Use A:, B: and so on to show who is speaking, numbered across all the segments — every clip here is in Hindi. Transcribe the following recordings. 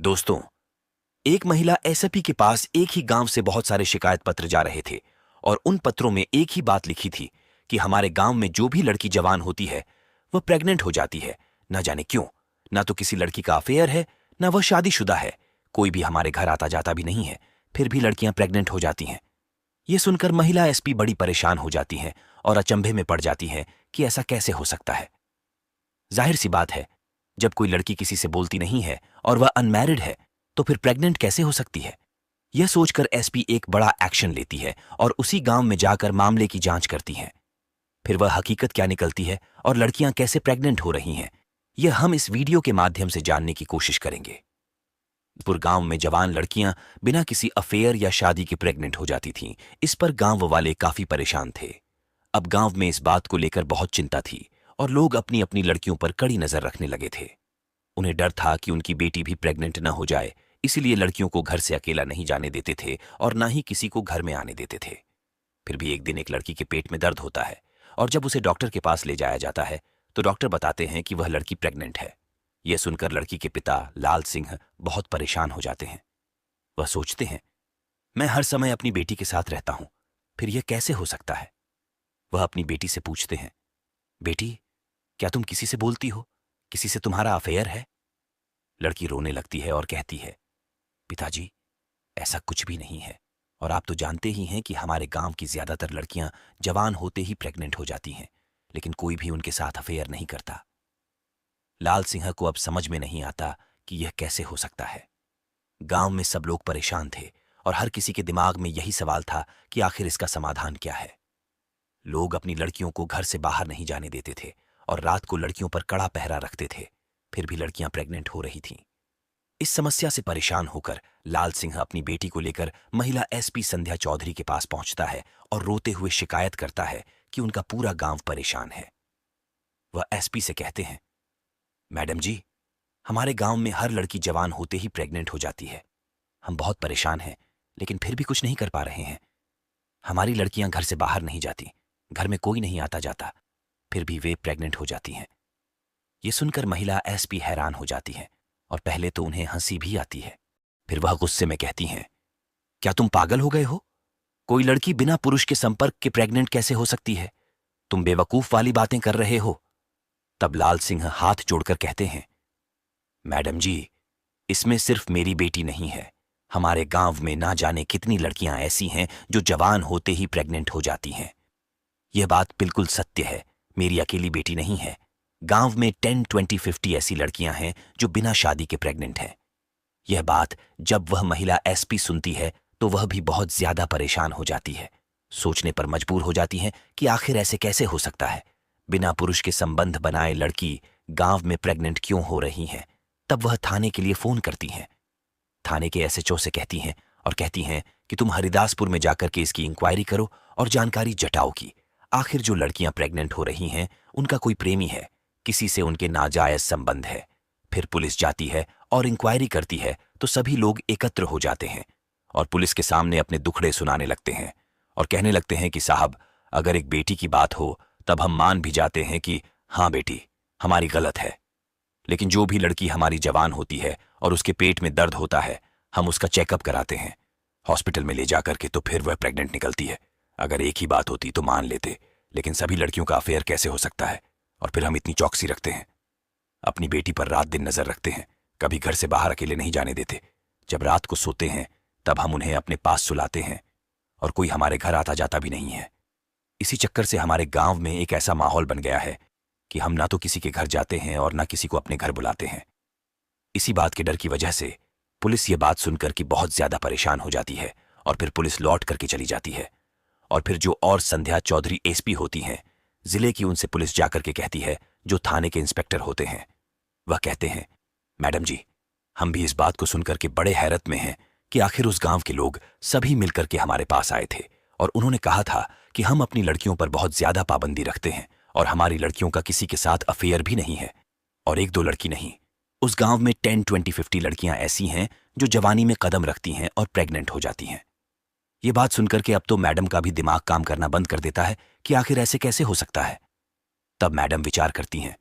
A: दोस्तों, एक महिला एसपी के पास एक ही गांव से बहुत सारे शिकायत पत्र जा रहे थे और उन पत्रों में एक ही बात लिखी थी कि हमारे गांव में जो भी लड़की जवान होती है वह प्रेग्नेंट हो जाती है। न जाने क्यों। ना तो किसी लड़की का अफेयर है, ना वह शादीशुदा है, कोई भी हमारे घर आता जाता भी नहीं है, फिर भी लड़कियां प्रेग्नेंट हो जाती हैं। ये सुनकर महिला एसपी बड़ी परेशान हो जाती हैं और अचंभे में पड़ जाती हैं कि ऐसा कैसे हो सकता है। जाहिर सी बात है, जब कोई लड़की किसी से बोलती नहीं है और वह अनमैरिड है तो फिर प्रेग्नेंट कैसे हो सकती है। यह सोचकर एसपी एक बड़ा एक्शन लेती है और उसी गांव में जाकर मामले की जांच करती है। फिर वह हकीकत क्या निकलती है और लड़कियां कैसे प्रेग्नेंट हो रही हैं, यह हम इस वीडियो के माध्यम से जानने की कोशिश करेंगे। पुर गांव में जवान लड़कियां बिना किसी अफेयर या शादी के प्रेग्नेंट हो जाती थीं। इस पर गांव वाले काफी परेशान थे। अब गांव में इस बात को लेकर बहुत चिंता थी और लोग अपनी अपनी लड़कियों पर कड़ी नजर रखने लगे थे। उन्हें डर था कि उनकी बेटी भी प्रेग्नेंट न हो जाए, इसीलिए लड़कियों को घर से अकेला नहीं जाने देते थे और ना ही किसी को घर में आने देते थे। फिर भी एक दिन एक लड़की के पेट में दर्द होता है और जब उसे डॉक्टर के पास ले जाया जाता है तो डॉक्टर बताते हैं कि वह लड़की प्रेग्नेंट है। यह सुनकर लड़की के पिता लाल सिंह बहुत परेशान हो जाते हैं। वह सोचते हैं, मैं हर समय अपनी बेटी के साथ रहता हूं, फिर यह कैसे हो सकता है। वह अपनी बेटी से पूछते हैं, बेटी, क्या तुम किसी से बोलती हो? किसी से तुम्हारा अफेयर है? लड़की रोने लगती है और कहती है, पिताजी, ऐसा कुछ भी नहीं है और आप तो जानते ही हैं कि हमारे गांव की ज्यादातर लड़कियां जवान होते ही प्रेग्नेंट हो जाती हैं, लेकिन कोई भी उनके साथ अफेयर नहीं करता। लाल सिंह को अब समझ में नहीं आता कि यह कैसे हो सकता है। गांव में सब लोग परेशान थे और हर किसी के दिमाग में यही सवाल था कि आखिर इसका समाधान क्या है। लोग अपनी लड़कियों को घर से बाहर नहीं जाने देते थे और रात को लड़कियों पर कड़ा पहरा रखते थे, फिर भी लड़कियां प्रेग्नेंट हो रही थीं। इस समस्या से परेशान होकर लाल सिंह अपनी बेटी को लेकर महिला एसपी संध्या चौधरी के पास पहुंचता है और रोते हुए शिकायत करता है कि उनका पूरा गांव परेशान है। वह एसपी से कहते हैं, मैडम जी, हमारे गांव में हर लड़की जवान होते ही प्रेग्नेंट हो जाती है। हम बहुत परेशान हैं, लेकिन फिर भी कुछ नहीं कर पा रहे हैं। हमारी लड़कियां घर से बाहर नहीं जाती, घर में कोई नहीं आता जाता, फिर भी वे प्रेग्नेंट हो जाती हैं। ये सुनकर महिला एसपी हैरान हो जाती है और पहले तो उन्हें हंसी भी आती है। फिर वह गुस्से में कहती हैं, क्या तुम पागल हो गए हो? कोई लड़की बिना पुरुष के संपर्क के प्रेग्नेंट कैसे हो सकती है? तुम बेवकूफ वाली बातें कर रहे हो। तब लाल सिंह हाथ जोड़कर कहते हैं, मैडम जी, इसमें सिर्फ मेरी बेटी नहीं है, हमारे गांव में ना जाने कितनी लड़कियां ऐसी हैं जो जवान होते ही प्रेग्नेंट हो जाती हैं। यह बात बिल्कुल सत्य है, मेरी अकेली बेटी नहीं है। गांव में 10, 20, 50 ऐसी लड़कियां हैं जो बिना शादी के प्रेग्नेंट हैं। यह बात जब वह महिला एसपी सुनती है तो वह भी बहुत ज्यादा परेशान हो जाती है। सोचने पर मजबूर हो जाती है कि आखिर ऐसे कैसे हो सकता है। बिना पुरुष के संबंध बनाए लड़की गांव में प्रेग्नेंट क्यों हो रही है। तब वह थाने के लिए फोन करती हैं। थाने के एसएचओ से कहती हैं और कहती हैं कि तुम हरिदासपुर में जाकर के इसकी इंक्वायरी करो और जानकारी जटाओ कि आखिर जो लड़कियां प्रेग्नेंट हो रही हैं उनका कोई प्रेमी है, किसी से उनके नाजायज संबंध है। फिर पुलिस जाती है और इंक्वायरी करती है तो सभी लोग एकत्र हो जाते हैं और पुलिस के सामने अपने दुखड़े सुनाने लगते हैं और कहने लगते हैं कि साहब, अगर एक बेटी की बात हो तब हम मान भी जाते हैं कि हाँ बेटी हमारी गलत है, लेकिन जो भी लड़की हमारी जवान होती है और उसके पेट में दर्द होता है, हम उसका चेकअप कराते हैं हॉस्पिटल में ले जाकर के, तो फिर वह प्रेग्नेंट निकलती है। अगर एक ही बात होती तो मान लेते, लेकिन सभी लड़कियों का अफेयर कैसे हो सकता है। और फिर हम इतनी चौकसी रखते हैं, अपनी बेटी पर रात दिन नजर रखते हैं, कभी घर से बाहर अकेले नहीं जाने देते। जब रात को सोते हैं तब हम उन्हें अपने पास सुलाते हैं और कोई हमारे घर आता जाता भी नहीं है। इसी चक्कर से हमारे गांव में एक ऐसा माहौल बन गया है कि हम ना तो किसी के घर जाते हैं और ना किसी को अपने घर बुलाते हैं। इसी बात के डर की वजह से पुलिस ये बात सुनकर कि बहुत ज्यादा परेशान हो जाती है और फिर पुलिस लौट करके चली जाती है। और फिर जो और संध्या चौधरी एसपी होती हैं जिले की, उनसे पुलिस जाकर के कहती है, जो थाने के इंस्पेक्टर होते हैं, वह कहते हैं, मैडम जी, हम भी इस बात को सुनकर के बड़े हैरत में हैं कि आखिर उस गांव के लोग सभी मिलकर के हमारे पास आए थे और उन्होंने कहा था कि हम अपनी लड़कियों पर बहुत ज्यादा पाबंदी रखते हैं और हमारी लड़कियों का किसी के साथ अफेयर भी नहीं है। और एक दो लड़की नहीं, उस गांव में 10, 20, 50 लड़कियां ऐसी हैं जो जवानी में कदम रखती हैं और प्रेग्नेंट हो जाती हैं। ये बात सुनकर के अब तो मैडम का भी दिमाग काम करना बंद कर देता है कि आखिर ऐसे कैसे हो सकता है। तब मैडम विचार करती हैं,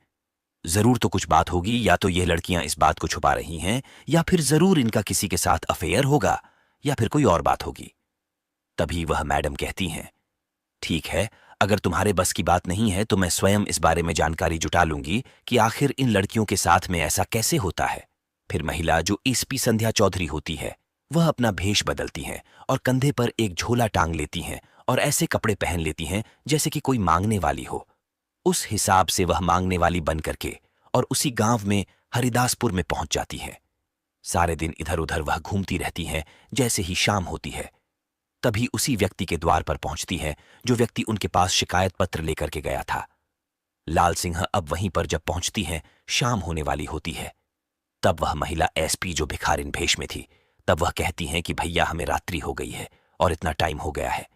A: जरूर तो कुछ बात होगी, या तो ये लड़कियां इस बात को छुपा रही हैं, या फिर जरूर इनका किसी के साथ अफेयर होगा, या फिर कोई और बात होगी। तभी वह मैडम कहती हैं, ठीक है, अगर तुम्हारे बस की बात नहीं है तो मैं स्वयं इस बारे में जानकारी जुटा लूंगी कि आखिर इन लड़कियों के साथ में ऐसा कैसे होता है। फिर महिला जो एसपी संध्या चौधरी होती है, वह अपना भेष बदलती हैं और कंधे पर एक झोला टांग लेती हैं और ऐसे कपड़े पहन लेती हैं जैसे कि कोई मांगने वाली हो। उस हिसाब से वह मांगने वाली बन करके और उसी गांव में हरिदासपुर में पहुंच जाती है। सारे दिन इधर उधर वह घूमती रहती हैं। जैसे ही शाम होती है, तभी उसी व्यक्ति के द्वार पर पहुंचती है जो व्यक्ति उनके पास शिकायत पत्र लेकर के गया था। लाल सिंह अब वहीं पर जब पहुंचती हैं, शाम होने वाली होती है। तब वह महिला एसपी जो भिखारिन भेष में थी, तब वह कहती हैं कि भैया हमें रात्रि हो गई है और इतना टाइम हो गया है,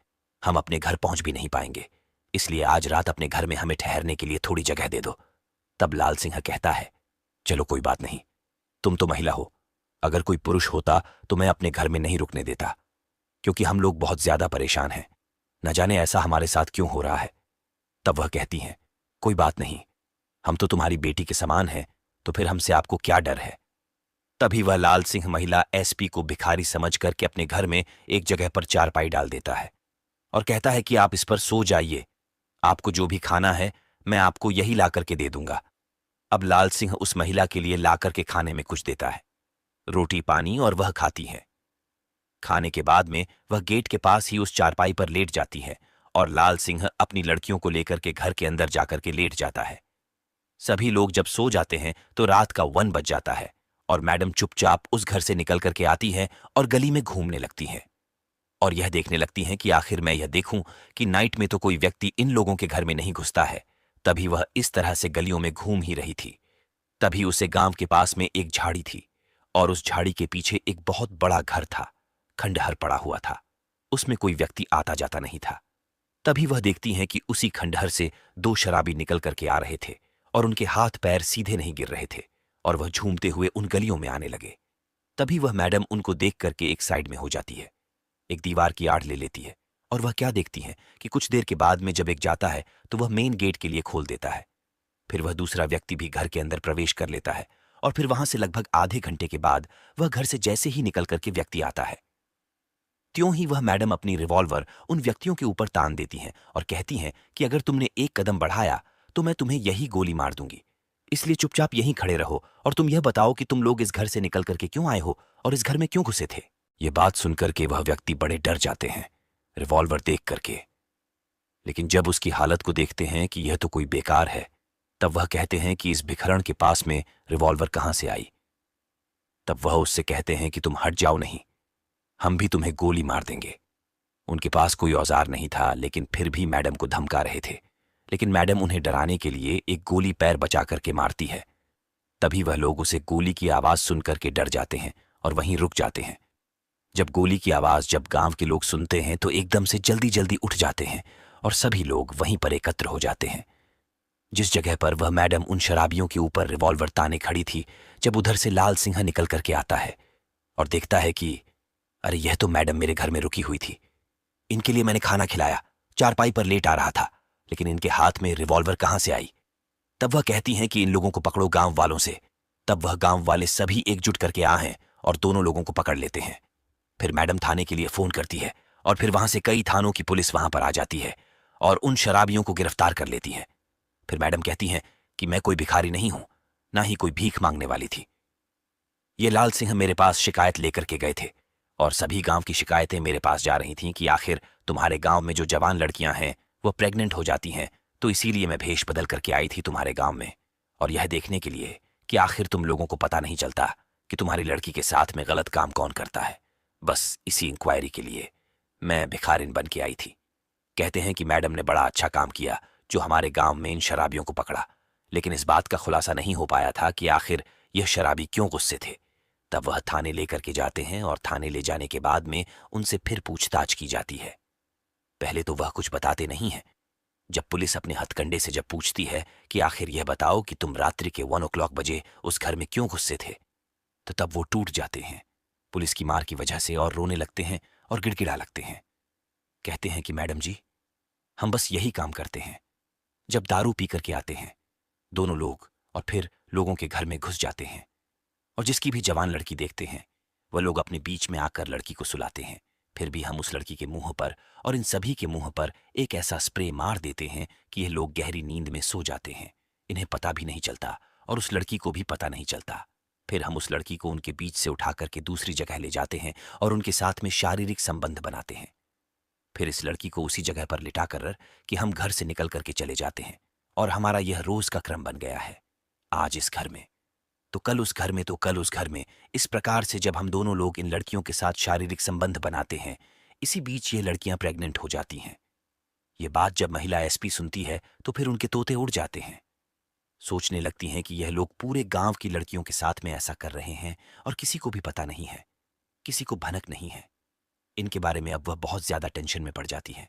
A: हम अपने घर पहुंच भी नहीं पाएंगे, इसलिए आज रात अपने घर में हमें ठहरने के लिए थोड़ी जगह दे दो। तब लाल सिंह कहता है, चलो कोई बात नहीं, तुम तो महिला हो, अगर कोई पुरुष होता तो मैं अपने घर में नहीं रुकने देता, क्योंकि हम लोग बहुत ज्यादा परेशान हैं, न जाने ऐसा हमारे साथ क्यों हो रहा है। तब वह कहती हैं, कोई बात नहीं, हम तो तुम्हारी बेटी के समान हैं, तो फिर हमसे आपको क्या डर है। तभी वह लाल सिंह महिला एसपी को भिखारी समझ करके अपने घर में एक जगह पर चारपाई डाल देता है और कहता है कि आप इस पर सो जाइए, आपको जो भी खाना है मैं आपको यही ला करके दे दूंगा। अब लाल सिंह उस महिला के लिए ला करके खाने में कुछ देता है, रोटी पानी, और वह खाती है। खाने के बाद में वह गेट के पास ही उस चारपाई पर लेट जाती है और लाल सिंह अपनी लड़कियों को लेकर के घर के अंदर जाकर के लेट जाता है। सभी लोग जब सो जाते हैं तो रात का 1 बज जाता है और मैडम चुपचाप उस घर से निकल करके आती हैं और गली में घूमने लगती हैं और यह देखने लगती हैं कि आखिर मैं यह देखूं कि नाइट में तो कोई व्यक्ति इन लोगों के घर में नहीं घुसता है। तभी वह इस तरह से गलियों में घूम ही रही थी। तभी उसे गांव के पास में एक झाड़ी थी और उस झाड़ी के पीछे एक बहुत बड़ा घर था, खंडहर पड़ा हुआ था, उसमें कोई व्यक्ति आता जाता नहीं था। तभी वह देखती हैं कि उसी खंडहर से 2 शराबी निकल करके आ रहे थे और उनके हाथ पैर सीधे नहीं गिर रहे थे और वह झूमते हुए उन गलियों में आने लगे। तभी वह मैडम उनको देख करके एक साइड में हो जाती है, एक दीवार की आड़ ले लेती है और वह क्या देखती है कि कुछ देर के बाद में जब एक जाता है तो वह मेन गेट के लिए खोल देता है। फिर वह दूसरा व्यक्ति भी घर के अंदर प्रवेश कर लेता है और फिर वहां से लगभग आधे घंटे के बाद वह घर से जैसे ही निकल करके व्यक्ति आता है, त्यों ही वह मैडम अपनी रिवॉल्वर उन व्यक्तियों के ऊपर तान देती हैं और कहती हैं कि अगर तुमने एक कदम बढ़ाया तो मैं तुम्हें यही गोली मार दूंगी, इसलिए चुपचाप यहीं खड़े रहो और तुम यह बताओ कि तुम लोग इस घर से निकल करके क्यों आए हो और इस घर में क्यों घुसे थे। ये बात सुनकर के वह व्यक्ति बड़े डर जाते हैं रिवॉल्वर देख करके, लेकिन जब उसकी हालत को देखते हैं कि यह तो कोई बेकार है, तब वह कहते हैं कि इस भिखरण के पास में रिवॉल्वर कहां से आई। तब वह उससे कहते हैं कि तुम हट जाओ, नहीं, हम भी तुम्हें गोली मार देंगे। उनके पास कोई औजार नहीं था, लेकिन फिर भी मैडम को धमका रहे थे, लेकिन मैडम उन्हें डराने के लिए एक गोली पैर बचा करके मारती है। तभी वह लोग उसे गोली की आवाज सुन करके डर जाते हैं और वहीं रुक जाते हैं। जब गोली की आवाज जब गांव के लोग सुनते हैं तो एकदम से जल्दी जल्दी उठ जाते हैं और सभी लोग वहीं पर एकत्र हो जाते हैं जिस जगह पर वह मैडम उन शराबियों के ऊपर रिवॉल्वर ताने खड़ी थी। जब उधर से लाल सिंह निकल करके आता है और देखता है कि अरे यह तो मैडम मेरे घर में रुकी हुई थी, इनके लिए मैंने खाना खिलाया, चारपाई पर लेट आ रहा था, लेकिन इनके हाथ में रिवॉल्वर कहां से आई। तब वह कहती हैं कि इन लोगों को पकड़ो गांव वालों से। तब वह गांव वाले सभी एकजुट करके आ हैं और दोनों लोगों को पकड़ लेते हैं। फिर मैडम थाने के लिए फोन करती है और फिर वहां से कई थानों की पुलिस वहां पर आ जाती है और उन शराबियों को गिरफ्तार कर लेती है। फिर मैडम कहती हैं कि मैं कोई भिखारी नहीं हूं, ना ही कोई भीख मांगने वाली थी। ये लाल सिंह मेरे पास शिकायत लेकर के गए थे और सभी गांव की शिकायतें मेरे पास जा रही थीं कि आखिर तुम्हारे गांव में जो जवान लड़कियां हैं वो प्रेग्नेंट हो जाती हैं, तो इसीलिए मैं भेष बदल करके आई थी तुम्हारे गांव में, और यह देखने के लिए कि आखिर तुम लोगों को पता नहीं चलता कि तुम्हारी लड़की के साथ में गलत काम कौन करता है। बस इसी इंक्वायरी के लिए मैं भिखारिन बन के आई थी। कहते हैं कि मैडम ने बड़ा अच्छा काम किया जो हमारे गांव में इन शराबियों को पकड़ा, लेकिन इस बात का खुलासा नहीं हो पाया था कि आखिर यह शराबी क्यों गुस्से थे। तब वह थाने लेकर के जाते हैं और थाने ले जाने के बाद में उनसे फिर पूछताछ की जाती है। पहले तो वह कुछ बताते नहीं हैं। जब पुलिस अपने हथकंडे से जब पूछती है कि आखिर यह बताओ कि तुम रात्रि के 1 o'clock बजे उस घर में क्यों गुस्से थे, तो तब वो टूट जाते हैं पुलिस की मार की वजह से और रोने लगते हैं और गिड़गिड़ा लगते हैं। कहते हैं कि मैडम जी, हम बस यही काम करते हैं। जब दारू पी करके आते हैं दोनों लोग और फिर लोगों के घर में घुस जाते हैं और जिसकी भी जवान लड़की देखते हैं वह लोग अपने बीच में आकर लड़की को सुलाते हैं। फिर भी हम उस लड़की के मुंह पर और इन सभी के मुंह पर एक ऐसा स्प्रे मार देते हैं कि ये लोग गहरी नींद में सो जाते हैं। इन्हें पता भी नहीं चलता और उस लड़की को भी पता नहीं चलता। फिर हम उस लड़की को उनके बीच से उठा करके दूसरी जगह ले जाते हैं और उनके साथ में शारीरिक संबंध बनाते हैं। फिर इस लड़की को उसी जगह पर लिटा कर कि हम घर से निकल करके चले जाते हैं और हमारा यह रोज का क्रम बन गया है। आज इस घर में तो कल उस घर में, तो कल उस घर में। इस प्रकार से जब हम दोनों लोग इन लड़कियों के साथ शारीरिक संबंध बनाते हैं, इसी बीच ये लड़कियां प्रेग्नेंट हो जाती हैं। ये बात जब महिला एसपी सुनती है तो फिर उनके तोते उड़ जाते हैं। सोचने लगती हैं कि यह लोग पूरे गांव की लड़कियों के साथ में ऐसा कर रहे हैं और किसी को भी पता नहीं है, किसी को भनक नहीं है। इनके बारे में अब वह बहुत ज्यादा टेंशन में पड़ जाती हैं।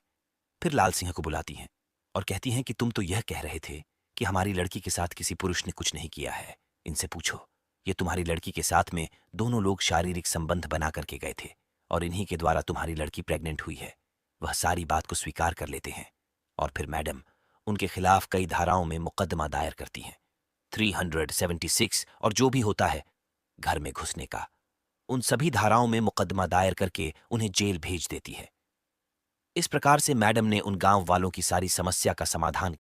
A: फिर लाल सिंह को बुलाती हैं और कहती हैं कि तुम तो यह कह रहे थे कि हमारी लड़की के साथ किसी पुरुष ने कुछ नहीं किया है। इनसे पूछो, ये तुम्हारी लड़की के साथ में दोनों लोग शारीरिक संबंध बना करके गए थे और इन्हीं के द्वारा तुम्हारी लड़की प्रेग्नेंट हुई है। वह सारी बात को स्वीकार कर लेते हैं और फिर मैडम उनके खिलाफ कई धाराओं में मुकदमा दायर करती हैं, 376 और जो भी होता है घर में घुसने का, उन सभी धाराओं में मुकदमा दायर करके उन्हें जेल भेज देती है। इस प्रकार से मैडम ने उन गांव वालों की सारी समस्या का समाधान